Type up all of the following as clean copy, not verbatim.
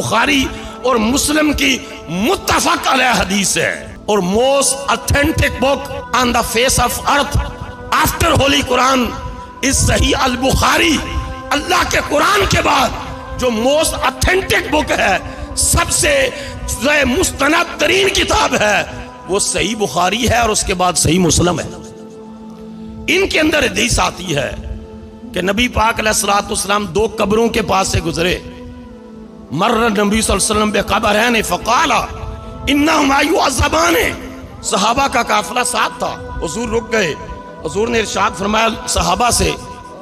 बुखारी और मुस्लिम की मुत्तफक अलैह हदीस है और most authentic book on the face of earth after Holi Quran is सही अल बुखारी। अल्लाह के कुरान के बाद जो मोस्ट ऑथेंटिक बुक है, सबसे मुस्तनद तरीन किताब है, वो सही बुखारी है और उसके बाद सही मुस्लिम है। इनके अंदर हदीस आती है कि नबी पाक अलैहिस्सलाम दो कब्रों के पास से गुजरे। मर्र नबी सल्लल्लाहु अलैहि वसल्लम बेक़ब्रैन फ़क़ाला इन्नहुमा युअज़्ज़बान। सहाबा का काफिला साथ था, हुजूर रुक गए। हुजूर ने इरशाद फरमाया सहाबा से,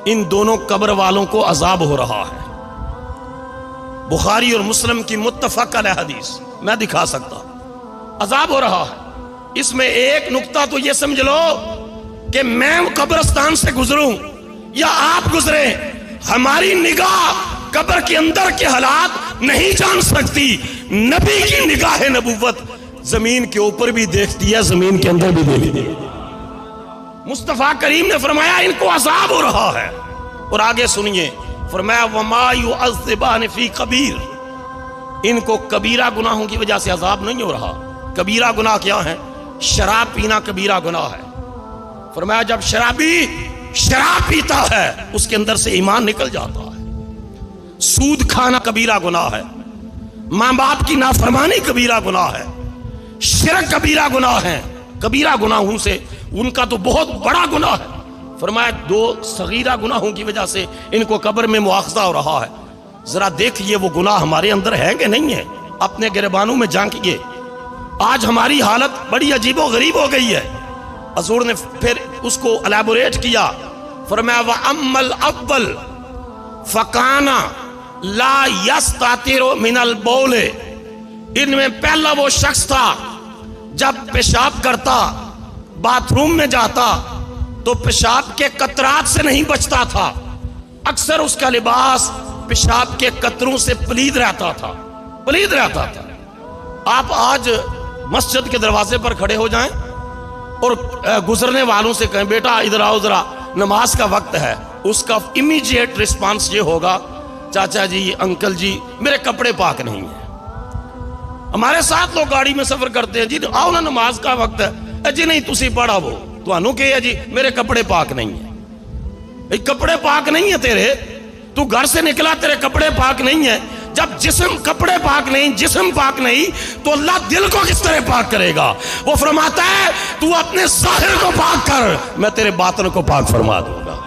इन दोनों कब्र वालों को अजाब हो रहा है। बुखारी और मुस्लिम की मुत्तफक अलैह हदीस, मैं दिखा सकता, अजाब हो रहा है। इसमें एक नुक्ता तो ये समझ लो कि मैं कब्रिस्तान से गुजरूं या आप गुजरे, हमारी निगाह कब्र के अंदर के हालात नहीं जान सकती। नबी की निगाह नबूवत जमीन के ऊपर भी देखती है, जमीन के अंदर भी देखती है। मुस्तफा करीम ने फरमाया इनको अजाब हो रहा है। और आगे सुनिए, फरमाया वमा युअज़्ज़िबान फी कबीर, इनको कबीरा गुनाहों की वजह से अजाब नहीं हो रहा। कबीरा गुनाह क्या है? शराब पीना कबीरा गुनाह है। फरमाया जब शराबी शराब पीता है उसके अंदर से ईमान निकल जाता है। सूद खाना कबीरा गुनाह है, माँ बाप की नाफरमानी कबीरा गुनाह है, शिरक कबीरा गुनाह है। कबीरा गुनाहों से उनका तो बहुत बड़ा गुनाह है। फरमाया दो सगीरा गुनाहों की वजह से इनको कब्र में मुआखजा हो रहा है। जरा देखिए वो गुनाह हमारे अंदर है कि नहीं है, अपने गिरबानों में झांकिए। आज हमारी हालत बड़ी अजीबो गरीब हो गई है। हुजूर ने फिर उसको एलैबोरेट किया। फरमाया व अम्मल अव्वल फकाना ला यस्तातिरु मिनल बौले, इनमें पहला वो शख्स था जब पेशाब करता, बाथरूम में जाता तो पेशाब के कतरात से नहीं बचता था। अक्सर उसका लिबास पेशाब के कतरों से पलीद रहता था, पलीद रहता था। आप आज मस्जिद के दरवाजे पर खड़े हो जाएं और गुजरने वालों से कहें बेटा इधर आओ जरा, नमाज का वक्त है, उसका इमीडिएट रिस्पांस ये होगा चाचा जी, अंकल जी, मेरे कपड़े पाक नहीं है। हमारे साथ लोग गाड़ी में सफर करते हैं, जी आओ ना नमाज का वक्त है, जी नहीं तुसी पढ़ा वो तुहानू क्या है जी, मेरे कपड़े पाक नहीं है। भाई कपड़े पाक नहीं है तेरे, तू घर से निकला तेरे कपड़े पाक नहीं है। जब जिस्म कपड़े पाक नहीं, जिस्म पाक नहीं, तो अल्लाह दिल को किस तरह पाक करेगा? वो फरमाता है तू अपने ज़ाहिर को पाक कर, मैं तेरे बातिन को पाक फरमा दूंगा।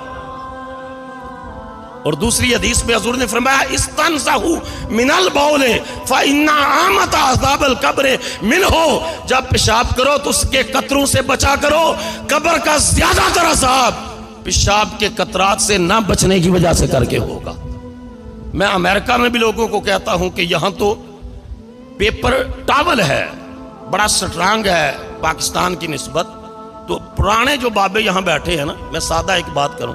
और दूसरी हदीस में हुजूर ने फरमाया इस्तनज़हु मिनल बौले फ़इन्ना आमत अज़ाबल कब्र मिनहु, जब पेशाब करो तो उसके कतरों से बचा करो, कब्र का ज्यादातर अज़ाब पेशाब के कतरात से ना बचने की वजह से करके होगा। मैं अमेरिका में भी लोगों को कहता हूं कि यहां तो पेपर टॉवल है, बड़ा स्ट्रांग है पाकिस्तान की निस्बत। तो पुराने जो बाबे यहां बैठे हैं ना, मैं सादा एक बात करूं,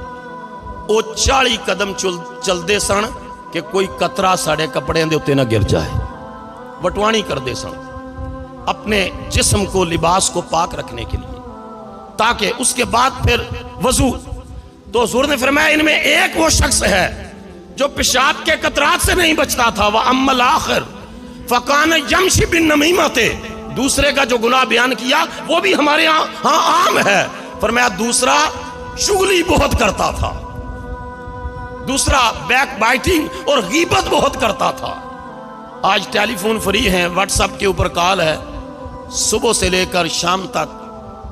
वो 40 कदम चलते सन कि कोई कतरा साढ़े कपड़े के उत्ते ना गिर जाए। वटवाणी करते सन अपने जिस्म को, लिबास को पाक रखने के लिए, ताकि उसके बाद फिर वजू। तो हुजूर ने फरमाया इनमें एक वो शख्स है जो पेशाब के कतरात से नहीं बचता था। वह अम्मल आखिर फकान यमशी बिन नमीमते, दूसरे का जो गुनाह बयान किया वो भी हमारे यहाँ आम है। फरमाया दूसरा चुगली बहुत करता था, दूसरा बैक बाइटिंग और गीबत बहुत करता था। आज टेलीफोन फ्री है, व्हाट्सएप के ऊपर कॉल है, सुबह से लेकर शाम तक।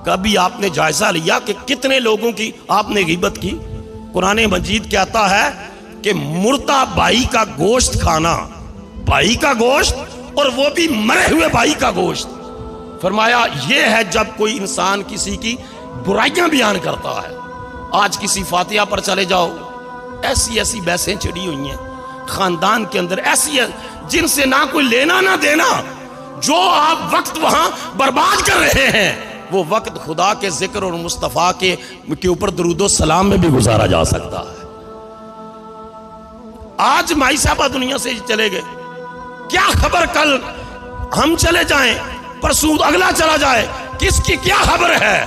कभी आपने जायजा लिया कि कितने लोगों की आपने गीबत की? कुरान मजीद कहता है कि मुर्दा भाई का गोश्त खाना, भाई का गोश्त, और वो भी मरे हुए भाई का गोश्त। फरमाया ये है जब कोई इंसान किसी की बुराइयां बयान करता है। आज किसी फातिहा पर चले जाओ, ऐसी ऐसी बहसें छिड़ी हुई हैं खानदान के अंदर, ऐसी है जिनसे ना कोई लेना ना देना। जो आप वक्त वहां बर्बाद कर रहे हैं, वो वक्त खुदा के जिक्र और मुस्तफा के ऊपर दरूदो सलाम में भी गुजारा जा सकता है। आज माई साहबा दुनिया से चले गए, क्या खबर कल हम चले जाएं, परसों अगला चला जाए, किसकी क्या खबर है?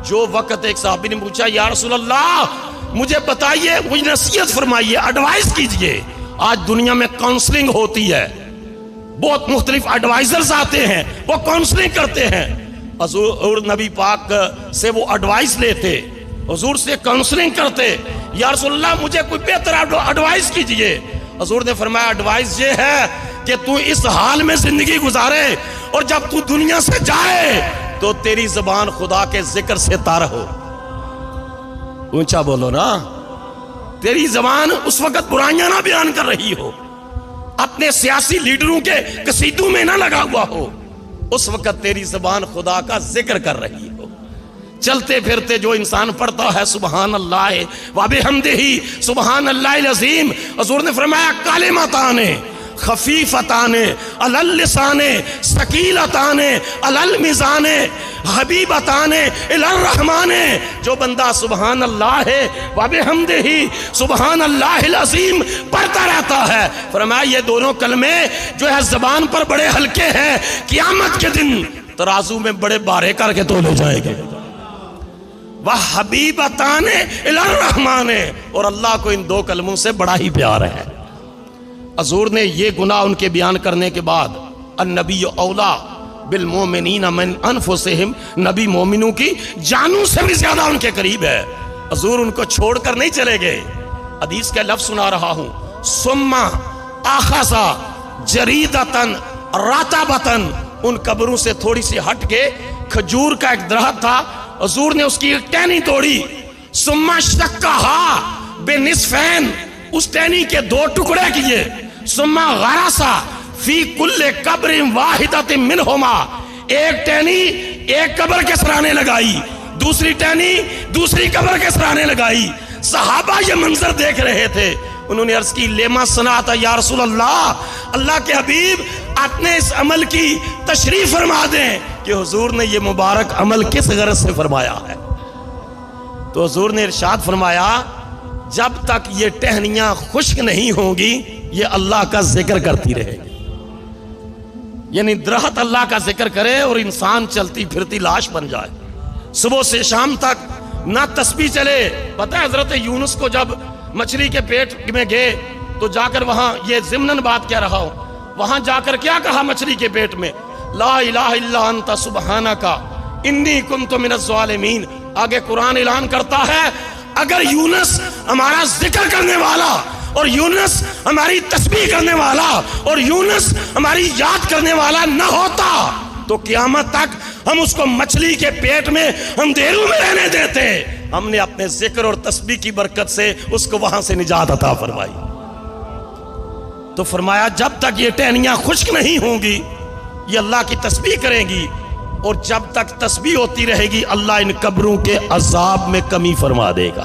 जो वक्त एक साहबी ने पूछा या रसूल अल्लाह मुझे बताइए, कोई नसीहत फरमाइए, एडवाइस कीजिए। आज दुनिया में काउंसलिंग होती है, بہت مختلف ایڈوائزرز آتے ہیں، وہ کاؤنسلنگ کرتے ہیں، حضور نبی پاک سے وہ ایڈوائز لیتے، حضور سے کاؤنسلنگ کرتے، یا رسول اللہ مجھے کوئی بہتر ایڈوائز کیجئے۔ حضور نے فرمایا ایڈوائز یہ ہے کہ تو اس حال میں زندگی گزارے اور جب تو دنیا سے جائے تو تیری زبان خدا کے ذکر سے تار ہو۔ اونچا بولو نا، تیری زبان اس وقت برائیاں نہ بیان کر رہی ہو، اپنے سیاسی لیڈروں کے قصیدوں میں نہ لگا ہوا ہو، اس وقت تیری زبان خدا کا ذکر کر رہی ہو۔ چلتے پھرتے جو انسان پڑھتا ہے سبحان اللہ وبحمدہ سبحان اللہ العظیم، حضور نے فرمایا کلمتان خفیفتان علی اللسان ثقیلتان علی المیزان حبیبتان الی الرحمن، جو بندہ سبحان اللہ وبحمدہ سبحان اللہ العظیم پڑھتا رہتا ہے، فرمایا یہ دونوں کلمے جو ہے زبان پر بڑے ہلکے ہیں، قیامت کے دن ترازو میں بڑے بارے کر کے تولے جائیں گے۔ وَحَبِيبَتَانِ إِلَى الرَّحْمَانِ، اور اللہ کو ان دو کلموں سے بڑا ہی پیار ہے۔ حضور نے یہ گناہ ان کے بیان کرنے کے بعد النبی اولا بالمومنین من انفسہم، نبی مومنوں کی جانوں سے بھی زیادہ ان کے قریب ہے۔ حضور ان کو چھوڑ کر نہیں چلے گئے۔ حدیث کا لفظ سنا رہا ہوں، ثم اخذ جریدۃ رطبۃ، ان قبروں سے تھوڑی سی ہٹ کے کھجور کا ایک درخت تھا، حضور نے اس کی ایک ٹہنی توڑی، ثم شقھا بنصفین، اس ٹہنی کے دو ٹکڑے کیے، ثم غرس فی کل قبر واحدۃ منہما، ایک ٹہنی ایک قبر کے سرانے لگائی، دوسری ٹہنی دوسری قبر کے سرانے لگائی۔ صحابہ یہ منظر دیکھ رہے تھے، انہوں نے عرض کی لما صنعت یا رسول اللہ، اللہ کے حبیب اپنے اس عمل کی تشریح فرما دیں کہ حضور نے یہ مبارک عمل کس غرض سے فرمایا ہے۔ تو حضور نے ارشاد فرمایا جب تک یہ ٹہنیاں خشک نہیں ہوں گی یہ اللہ کا ذکر کرتی رہے گی، یعنی درخت اللہ کا ذکر کرے اور انسان چلتی پھرتی لاش بن جائے، صبح سے شام تک نہ تسبیح چلے۔ پتہ ہے حضرت یونس کو جب مچھلی کے پیٹ میں گئے تو جا کر وہاں، یہ ضمناً بات کہہ رہا ہوں، وہاں جا کر کیا کہا مچھلی کے پیٹ میں؟ لا الہ الا انت سبحانک انی کنت من الظالمین۔ آگے قرآن اعلان کرتا ہے اگر یونس ہمارا ذکر کرنے والا اور یونس ہماری تسبیح کرنے والا اور یونس ہماری یاد کرنے والا نہ ہوتا تو قیامت تک ہم اس کو مچھلی کے پیٹ میں اندھیروں میں رہنے دیتے۔ ہم نے اپنے ذکر اور تسبیح کی برکت سے اس کو وہاں سے نجات عطا فرمائی۔ تو فرمایا جب تک یہ ٹہنیاں خشک نہیں ہوں گی یہ اللہ کی تسبیح کریں گی، اور جب تک تسبیح ہوتی رہے گی اللہ ان قبروں کے عذاب میں کمی فرما دے گا۔